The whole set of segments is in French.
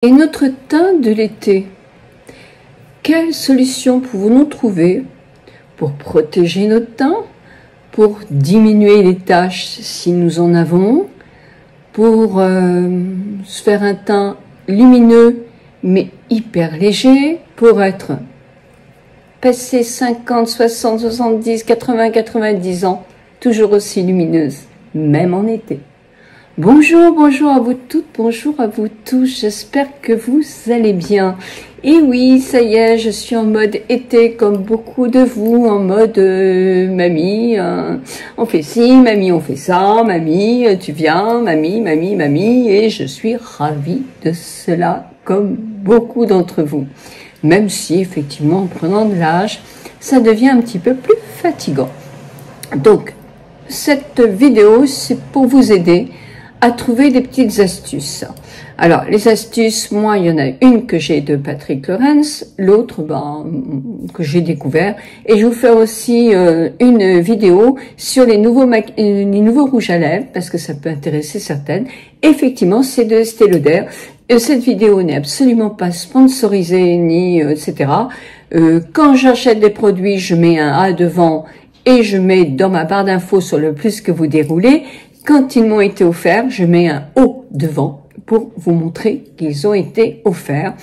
Et notre teint de l'été, quelles solutions pouvons-nous trouver pour protéger notre teint, pour diminuer les taches si nous en avons, pour se faire un teint lumineux mais hyper léger, pour être passé 50, 60, 70, 80, 90 ans, toujours aussi lumineuse, même en été. Bonjour, bonjour à vous toutes, bonjour à vous tous, j'espère que vous allez bien. Et oui, ça y est, je suis en mode été comme beaucoup de vous, en mode mamie, on fait ci, mamie, on fait ça, mamie, tu viens, mamie, et je suis ravie de cela comme beaucoup d'entre vous. Même si effectivement en prenant de l'âge, ça devient un petit peu plus fatigant. Donc, cette vidéo, c'est pour vous aider à trouver des petites astuces. Alors, les astuces, moi, il y en a une que j'ai de Patrick Lawrence, l'autre, que j'ai découvert. Et je vais vous faire aussi une vidéo sur les nouveaux rouges à lèvres, parce que ça peut intéresser certaines. Effectivement, c'est de Estée Lauder. Cette vidéo n'est absolument pas sponsorisée, ni etc. Quand j'achète des produits, je mets un A devant et je mets dans ma barre d'infos sur le plus que vous déroulez. Quand ils m'ont été offerts, je mets un O devant pour vous montrer qu'ils ont été offerts.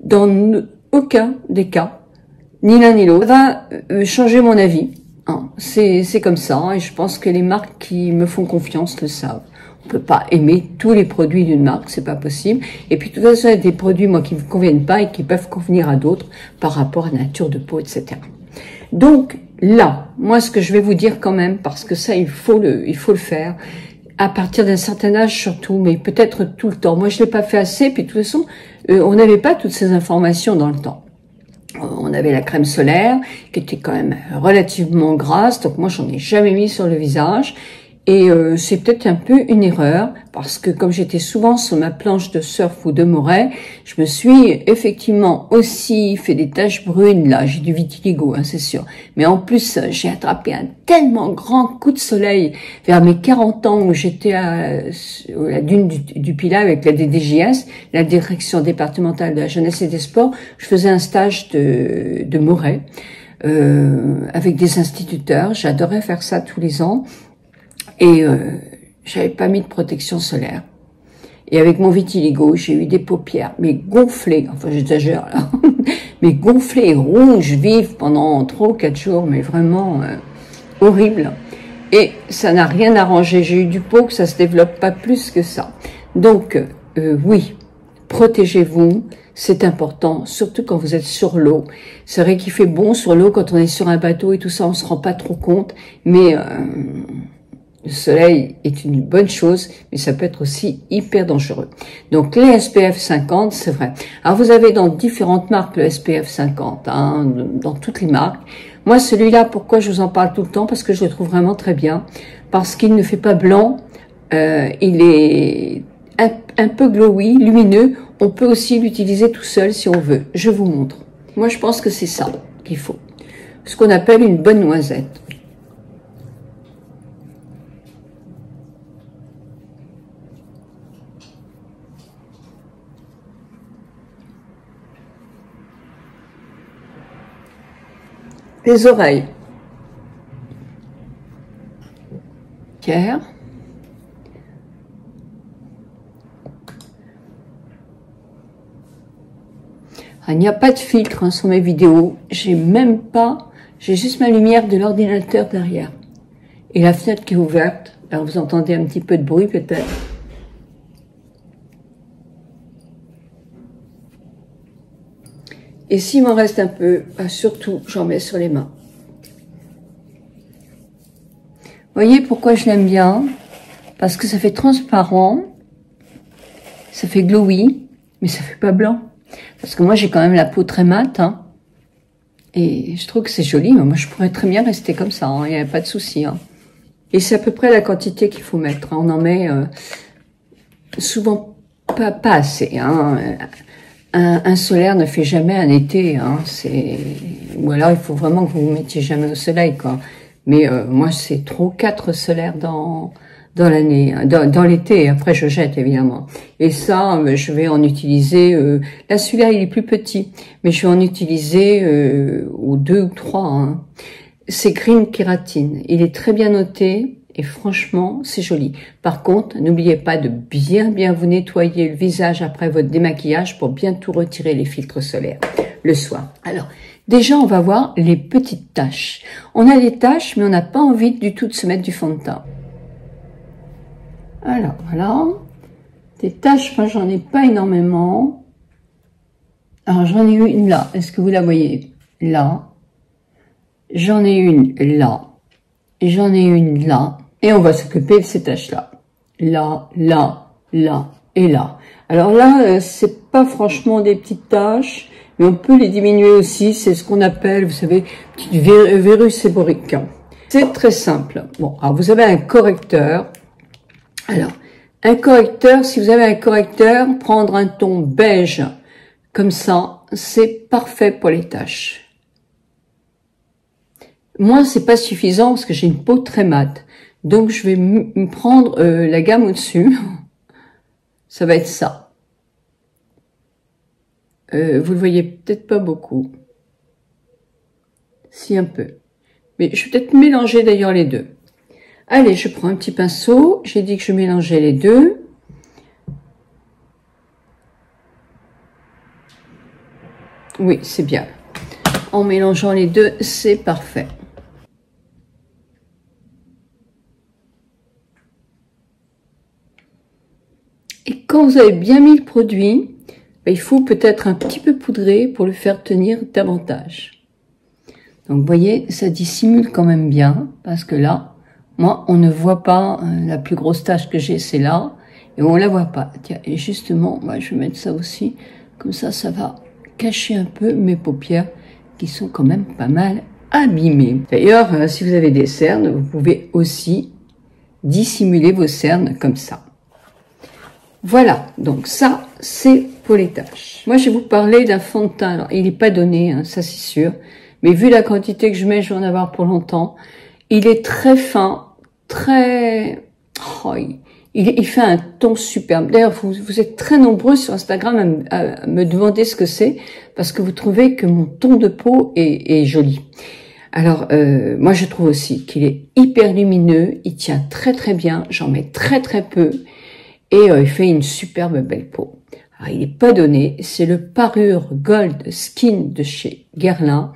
Dans aucun des cas, ni l'un ni l'autre, va changer mon avis. C'est comme ça, et je pense que les marques qui me font confiance le savent. On peut pas aimer tous les produits d'une marque, c'est pas possible. Et puis de toute façon, il y a des produits moi qui me conviennent pas et qui peuvent convenir à d'autres par rapport à la nature de peau, etc. Donc là, moi ce que je vais vous dire quand même, parce que ça il faut le faire, à partir d'un certain âge surtout, mais peut-être tout le temps. Moi je l'ai pas fait assez, puis de toute façon, on n'avait pas toutes ces informations dans le temps. On avait la crème solaire qui était quand même relativement grasse, donc moi j'en ai jamais mis sur le visage. Et c'est peut-être un peu une erreur, parce que comme j'étais souvent sur ma planche de surf ou de moret, je me suis effectivement aussi fait des taches brunes. Là, j'ai du vitiligo, c'est sûr. Mais en plus, j'ai attrapé un tellement grand coup de soleil vers mes 40 ans où j'étais à la dune du Pilat avec la DDJS, la Direction départementale de la jeunesse et des sports. Je faisais un stage de moret avec des instituteurs. J'adorais faire ça tous les ans. Et j'avais pas mis de protection solaire. Et avec mon vitiligo, j'ai eu des paupières, mais gonflées, enfin j'exagère là, mais gonflées, rouges, vives pendant 3 ou 4 jours, mais vraiment horrible. Et ça n'a rien arrangé. J'ai eu du pot que ça se développe pas plus que ça. Donc oui, protégez-vous, c'est important, surtout quand vous êtes sur l'eau. C'est vrai qu'il fait bon sur l'eau quand on est sur un bateau et tout ça, on se rend pas trop compte, mais le soleil est une bonne chose, mais ça peut être aussi hyper dangereux. Donc les SPF 50, c'est vrai. Alors vous avez dans différentes marques le SPF 50, dans toutes les marques. Moi celui-là, pourquoi je vous en parle tout le temps? Parce que je le trouve vraiment très bien. Parce qu'il ne fait pas blanc, il est un peu glowy, lumineux. On peut aussi l'utiliser tout seul si on veut. Je vous montre. Moi je pense que c'est ça qu'il faut. Ce qu'on appelle une bonne noisette. Les oreilles. Pierre. Il n'y a pas de filtre sur mes vidéos. J'ai juste ma lumière de l'ordinateur derrière. Et la fenêtre qui est ouverte. Alors vous entendez un petit peu de bruit peut-être. Et s'il m'en reste un peu, surtout, j'en mets sur les mains. Voyez pourquoi je l'aime bien? Parce que ça fait transparent, ça fait glowy, mais ça fait pas blanc. Parce que moi, j'ai quand même la peau très mate, et je trouve que c'est joli, mais moi, je pourrais très bien rester comme ça, il n'y a pas de souci. Et c'est à peu près la quantité qu'il faut mettre. On en met souvent pas assez, Un solaire ne fait jamais un été, ou alors il faut vraiment que vous vous mettiez jamais au soleil, quoi. Mais moi c'est trop 4 solaires dans dans l'année, dans l'été. Après, je jette évidemment. Et ça, je vais en utiliser. Là, celui-là, il est plus petit, mais je vais en utiliser aux 2 ou 3. Hein. C'est Green Kératine. Il est très bien noté. Et franchement, c'est joli. Par contre, n'oubliez pas de bien vous nettoyer le visage après votre démaquillage pour bien tout retirer les filtres solaires le soir. Alors, déjà, on va voir les petites taches. On a les taches, mais on n'a pas envie du tout de se mettre du fond de teint. Alors, voilà. Des taches, moi, j'en ai pas énormément. Alors, j'en ai une là. Est-ce que vous la voyez? Là. J'en ai une là. J'en ai une là. Et on va s'occuper de ces taches-là. Là, là, là et là. Alors là, c'est pas franchement des petites taches, mais on peut les diminuer aussi. C'est ce qu'on appelle, vous savez, petit virus séborique. C'est très simple. Bon, alors vous avez un correcteur. Alors, un correcteur, si vous avez un correcteur, prendre un ton beige comme ça, c'est parfait pour les taches. Moi, c'est pas suffisant parce que j'ai une peau très mate. Donc, je vais me prendre la gamme au-dessus. Ça va être ça. Vous le voyez peut-être pas beaucoup. Si, un peu. Mais je vais peut-être mélanger d'ailleurs les deux. Allez, je prends un petit pinceau. J'ai dit que je mélangeais les deux. Oui, c'est bien. En mélangeant les deux, c'est parfait. Et quand vous avez bien mis le produit, il faut peut-être un petit peu poudrer pour le faire tenir davantage. Donc, vous voyez, ça dissimule quand même bien, parce que là, moi, on ne voit pas, la plus grosse tache que j'ai, c'est là, et on la voit pas. Tiens, et justement, moi, je vais mettre ça aussi, comme ça va cacher un peu mes paupières, qui sont quand même pas mal abîmées. D'ailleurs, si vous avez des cernes, vous pouvez aussi dissimuler vos cernes comme ça. Voilà, donc ça, c'est pour les taches. Moi, je vais vous parler d'un fond de teint. Alors, il n'est pas donné, hein, ça c'est sûr. Mais vu la quantité que je mets, je vais en avoir pour longtemps. Il est très fin, très... Oh, il fait un ton superbe. D'ailleurs, vous êtes très nombreux sur Instagram à me demander ce que c'est, parce que vous trouvez que mon ton de peau est joli. Alors, moi, je trouve aussi qu'il est hyper lumineux, il tient très bien, j'en mets très peu. Et il fait une superbe belle peau. Alors, il n'est pas donné, c'est le Parure Gold Skin de chez Guerlain.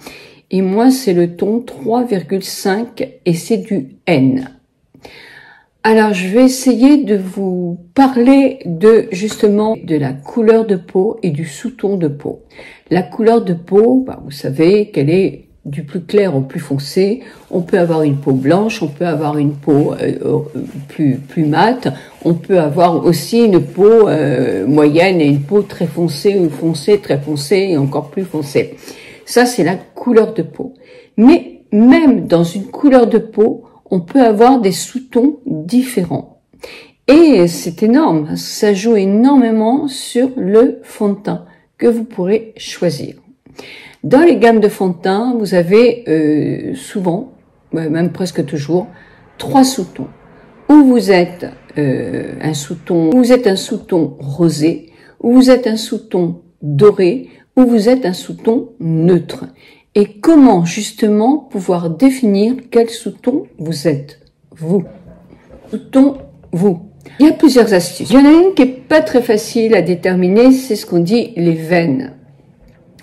Et moi, c'est le ton 3,5 et c'est du N. Alors, je vais essayer de vous parler justement de la couleur de peau et du sous-ton de peau. La couleur de peau, vous savez qu'elle est du plus clair au plus foncé. On peut avoir une peau blanche, on peut avoir une peau plus mate, on peut avoir aussi une peau moyenne et une peau très foncée ou foncée, très foncée et encore plus foncée. Ça, c'est la couleur de peau. Mais même dans une couleur de peau, on peut avoir des sous-tons différents. Et c'est énorme, ça joue énormément sur le fond de teint que vous pourrez choisir. Dans les gammes de fond de teint, vous avez souvent, même presque toujours, 3 sous-tons. Ou vous êtes un sous-ton rosé, ou vous êtes un sous-ton doré, ou vous êtes un sous-ton neutre. Et comment justement pouvoir définir quel sous-ton vous êtes, vous. Sous-ton, vous. Il y a plusieurs astuces. Il y en a une qui est pas très facile à déterminer, c'est ce qu'on dit les veines.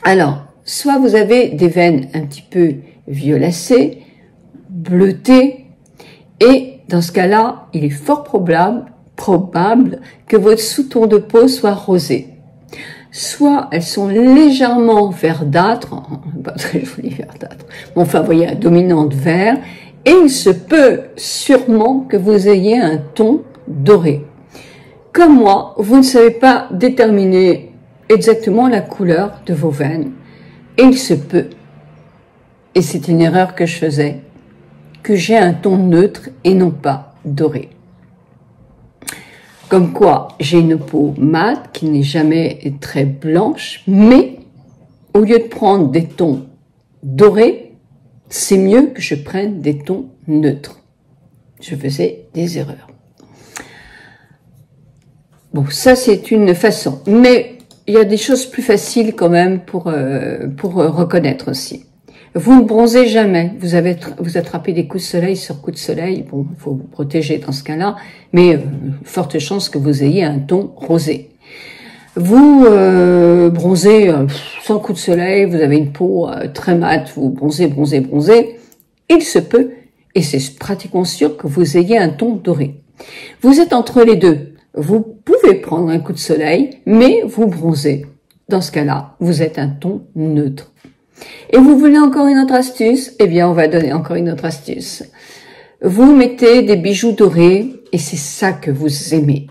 Alors, soit vous avez des veines un petit peu violacées, bleutées, et dans ce cas-là, il est fort probable que votre sous-ton de peau soit rosé. Soit elles sont légèrement verdâtres, pas très joli verdâtre, mais enfin, vous voyez, un dominante vert, et il se peut sûrement que vous ayez un ton doré. Comme moi, vous ne savez pas déterminer exactement la couleur de vos veines, et il se peut, et c'est une erreur que je faisais, que j'ai un ton neutre et non pas doré. Comme quoi, j'ai une peau mate qui n'est jamais très blanche, mais au lieu de prendre des tons dorés, c'est mieux que je prenne des tons neutres. Je faisais des erreurs. Bon, ça c'est une façon, mais il y a des choses plus faciles quand même pour reconnaître aussi. Vous ne bronzez jamais, vous attrapez des coups de soleil sur coups de soleil, bon, il faut vous protéger dans ce cas-là, mais forte chance que vous ayez un ton rosé. Vous bronzez sans coup de soleil, vous avez une peau très mate, vous bronzez, il se peut, et c'est pratiquement sûr que vous ayez un ton doré. Vous êtes entre les deux. Vous pouvez prendre un coup de soleil, mais vous bronzez. Dans ce cas-là, vous êtes un ton neutre. Et vous voulez encore une autre astuce? Eh bien, on va donner encore une autre astuce. Vous mettez des bijoux dorés, et c'est ça que vous aimez.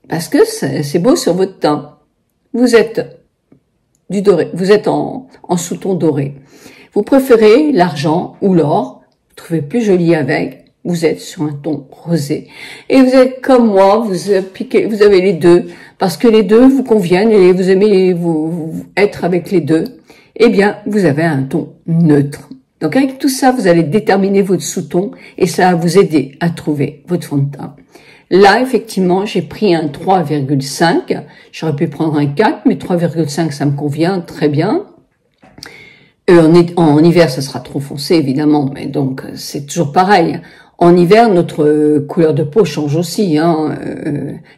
Parce que c'est beau sur votre teint. Vous êtes du doré, vous êtes en sous-ton doré. Vous préférez l'argent ou l'or, vous trouvez plus joli avec. Vous êtes sur un ton rosé. Et vous êtes comme moi, vous avez les deux, parce que les deux vous conviennent et vous aimez vous être avec les deux. Eh bien, vous avez un ton neutre. Donc avec tout ça, vous allez déterminer votre sous-ton et ça va vous aider à trouver votre fond de teint. Là, effectivement, j'ai pris un 3,5. J'aurais pu prendre un 4, mais 3,5, ça me convient très bien. En hiver, ça sera trop foncé, évidemment, mais donc c'est toujours pareil. En hiver, notre couleur de peau change aussi, hein.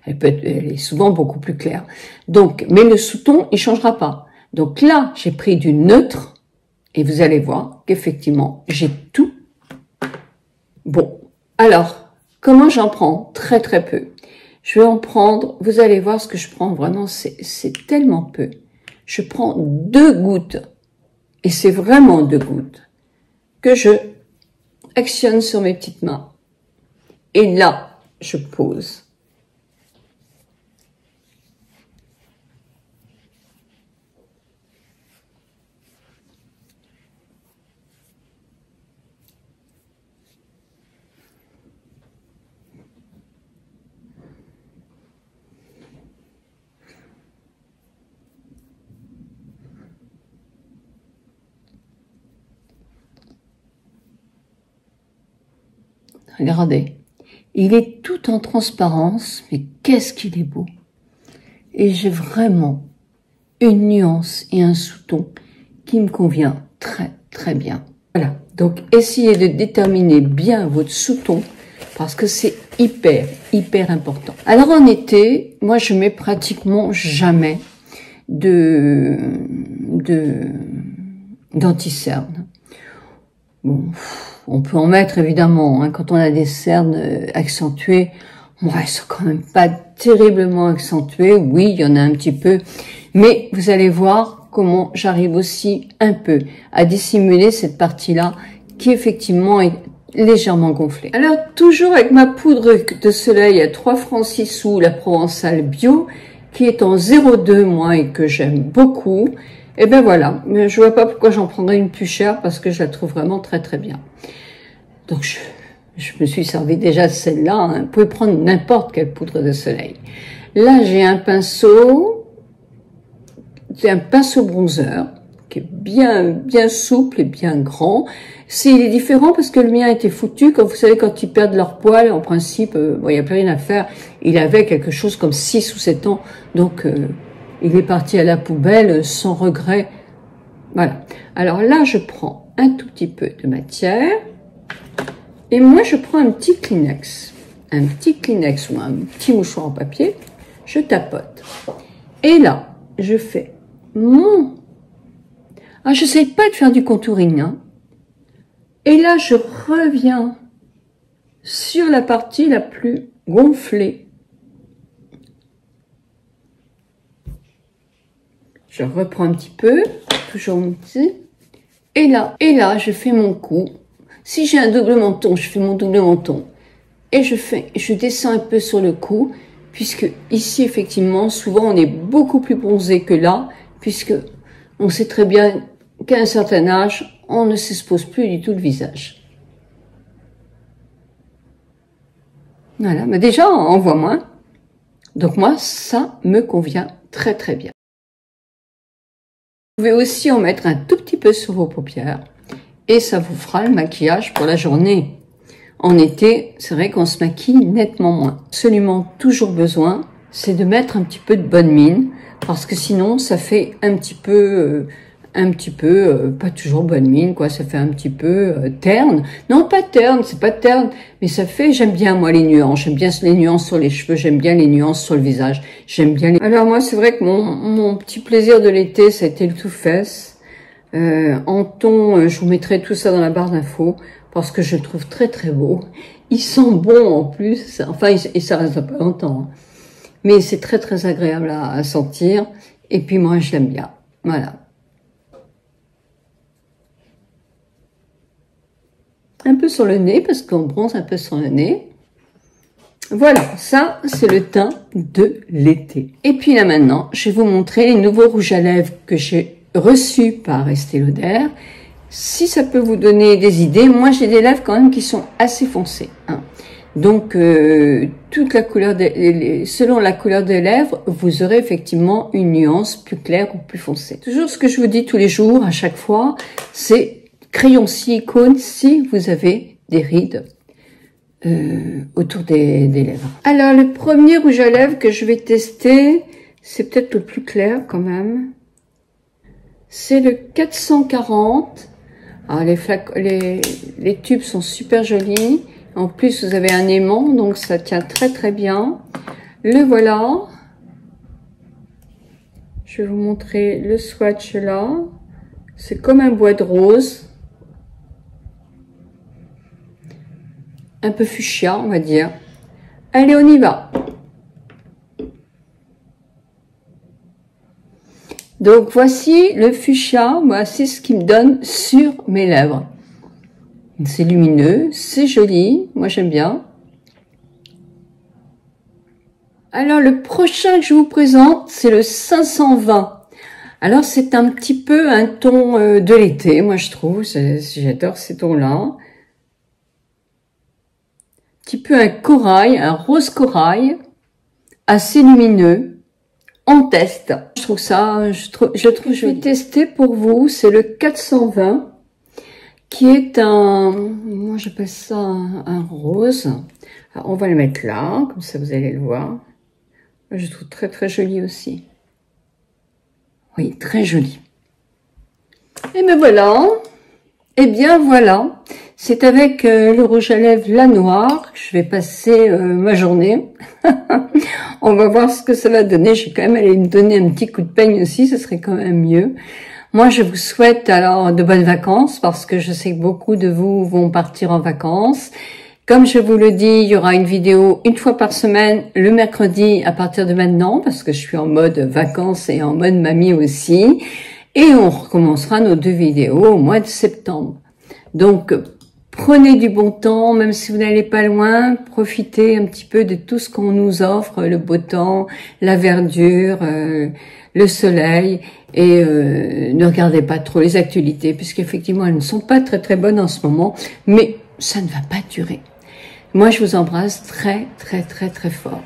Elle est souvent beaucoup plus claire. Donc, mais le sous-ton, il changera pas. Donc là, j'ai pris du neutre, et vous allez voir qu'effectivement, j'ai tout. Bon, alors, comment j'en prends? Très très peu. Je vais en prendre, vous allez voir ce que je prends, vraiment, c'est tellement peu. Je prends 2 gouttes, et c'est vraiment 2 gouttes, que je actionne sur mes petites mains. Et là, je pose. Regardez, il est tout en transparence, mais qu'est-ce qu'il est beau. Et j'ai vraiment une nuance et un sous-ton qui me convient très très bien. Voilà, donc essayez de déterminer bien votre sous-ton parce que c'est hyper important. Alors en été, moi je mets pratiquement jamais d'anti-cerne. Bon, on peut en mettre évidemment, hein, quand on a des cernes accentuées. Ouais, elles sont quand même pas terriblement accentuées. Oui, il y en a un petit peu, mais vous allez voir comment j'arrive aussi un peu à dissimuler cette partie-là qui effectivement est légèrement gonflée. Alors toujours avec ma poudre de soleil à 3 francs 6 sous, la Provençale Bio, qui est en 0,2 moi et que j'aime beaucoup. Et ben voilà, mais je vois pas pourquoi j'en prendrais une plus chère parce que je la trouve vraiment très très bien. Donc je me suis servi déjà de celle-là, hein. Vous pouvez prendre n'importe quelle poudre de soleil. Là j'ai un pinceau, c'est un pinceau bronzer qui est bien souple et bien grand. Il est différent parce que le mien était foutu, comme vous savez quand ils perdent leur poil, en principe, bon, il n'y a plus rien à faire. Il avait quelque chose comme 6 ou 7 ans, donc il est parti à la poubelle sans regret. Voilà. Alors là, je prends un tout petit peu de matière. Et moi, je prends un petit Kleenex. Un petit Kleenex ou un petit mouchoir en papier. Je tapote. Et là, je fais mon... Ah, je n'essaye pas de faire du contouring, hein. Et là, je reviens sur la partie la plus gonflée. Je reprends un petit peu, toujours mon petit. Et là, je fais mon coup. Si j'ai un double menton, je fais mon double menton. Et je descends un peu sur le cou, puisque ici, effectivement, souvent, on est beaucoup plus bronzé que là, puisque on sait très bien qu'à un certain âge, on ne s'expose plus du tout le visage. Voilà, mais déjà, on voit moins. Donc moi, ça me convient très très bien. Vous pouvez aussi en mettre un tout petit peu sur vos paupières et ça vous fera le maquillage pour la journée. En été, c'est vrai qu'on se maquille nettement moins. Absolument toujours besoin c'est de mettre un petit peu de bonne mine, parce que sinon ça fait un petit peu, pas toujours bonne mine, quoi, ça fait un petit peu terne. Non, pas terne, c'est pas terne, mais ça fait, j'aime bien moi les nuances, j'aime bien les nuances sur les cheveux, j'aime bien les nuances sur le visage, j'aime bien les... Alors moi, c'est vrai que mon petit plaisir de l'été, ça a été le Too Faced. En ton, je vous mettrai tout ça dans la barre d'infos, parce que je le trouve très très beau. Il sent bon en plus, enfin, et ça reste pas longtemps, hein. Mais c'est très très agréable à sentir, et puis moi je l'aime bien, voilà. Un peu sur le nez, parce qu'on bronze un peu sur le nez. Voilà, ça c'est le teint de l'été. Et puis là maintenant, je vais vous montrer les nouveaux rouges à lèvres que j'ai reçus par Estée Lauder. Si ça peut vous donner des idées, moi j'ai des lèvres quand même qui sont assez foncées, hein. Donc, toute la couleur selon la couleur des lèvres, vous aurez effectivement une nuance plus claire ou plus foncée. Toujours ce que je vous dis tous les jours, à chaque fois, c'est crayon silicone si vous avez des rides autour des lèvres. Alors, le premier rouge à lèvres que je vais tester, c'est peut-être le plus clair quand même. C'est le 440. Alors, les tubes sont super jolis. En plus, vous avez un aimant, donc ça tient très très bien. Le voilà. Je vais vous montrer le swatch là. C'est comme un bois de rose. Un peu fuchsia, on va dire. Allez, on y va. Donc, voici le fuchsia. Voici ce qu'il me donne sur mes lèvres. C'est lumineux, c'est joli, moi j'aime bien. Alors le prochain que je vous présente, c'est le 520. Alors c'est un petit peu un ton de l'été, moi je trouve, j'adore ces tons-là. Un petit peu un corail, un rose corail, assez lumineux. On teste. Je trouve ça, je vais tester pour vous, c'est le 420. Qui est moi j'appelle ça un rose. Alors, on va le mettre là, comme ça vous allez le voir. Je trouve très très joli aussi. Oui, très joli. Et ben voilà. Et bien voilà. C'est avec le rouge à lèvres La Noire que je vais passer ma journée. On va voir ce que ça va donner. Je vais quand même aller me donner un petit coup de peigne aussi, ce serait quand même mieux. Moi, je vous souhaite alors de bonnes vacances parce que je sais que beaucoup de vous vont partir en vacances. Comme je vous le dis, il y aura une vidéo une fois par semaine, le mercredi à partir de maintenant parce que je suis en mode vacances et en mode mamie aussi. Et on recommencera nos 2 vidéos au mois de septembre. Donc, prenez du bon temps, même si vous n'allez pas loin, profitez un petit peu de tout ce qu'on nous offre, le beau temps, la verdure, le soleil, et ne regardez pas trop les actualités, puisqu'effectivement elles ne sont pas très très bonnes en ce moment, mais ça ne va pas durer. Moi je vous embrasse très très très très fort.